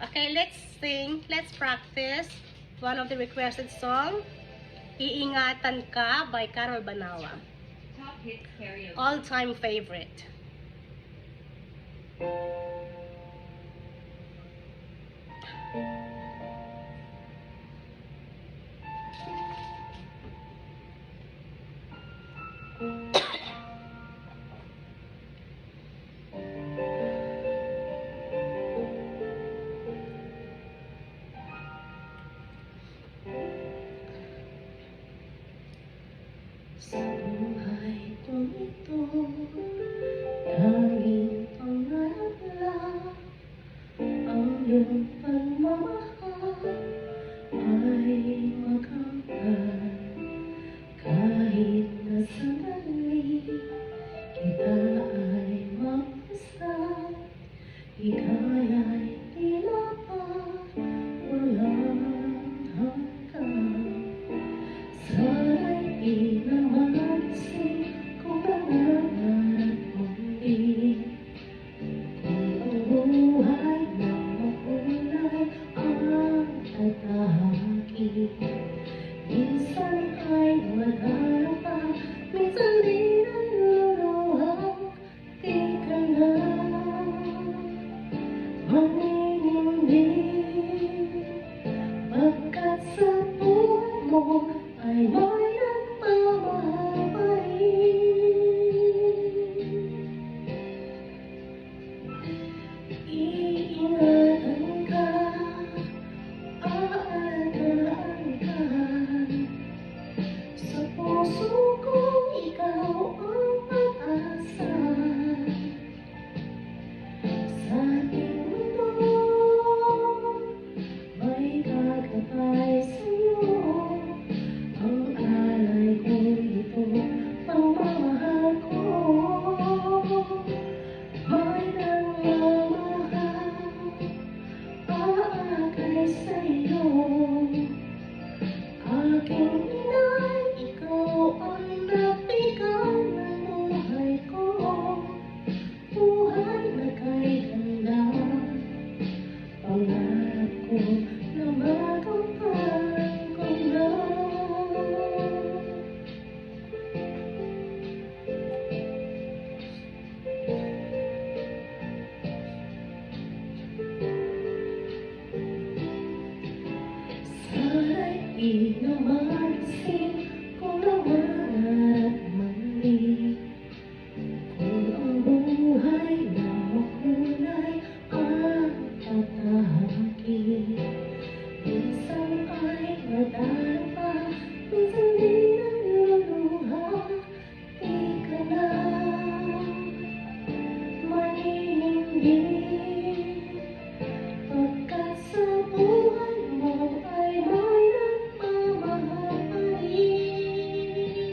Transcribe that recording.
Okay, let's sing. Let's practice one of the requested song, Iingatan Ka by Carol Banawa. Top hit karaoke. All-time favorite. Sa buhay kong ito, tanging pangarap lang ang iyong pagmamahal ay makamtan. Kahit na sandali kita ay magpasal, ika'y ay tila pa walang hanggan. Sana'y inamansin kung nangangarap muli, kung ang buhay na makulay ang tatahaki. Minsan ay madarapa, minsan din ay luluha. Di ka na maninindig, pagkat sa buhay mo ay may nagmamahal pa rin. Iingatan ka, aalagaan ka. Sa puso ko ikaw ang pag-asa. Sa ating mundo may gagabay sa'yo. Ang alay ko ito, pagmamahal ko. May nagmamahal, aagay sa'yo. Aking inay, ikaw ang nagbigay ng buhay ko. Buhay na kay ganda, pangarap ko na makamtan ko na. Sana'y inamansin kung nangangarap mali, kung ang buhay na makulay ang tatahaki. Minsan ay madarapa, minsan din ay luluha. Di ka na maninindig, pagkat sa buhay mo ay may nagmamahal pa rin.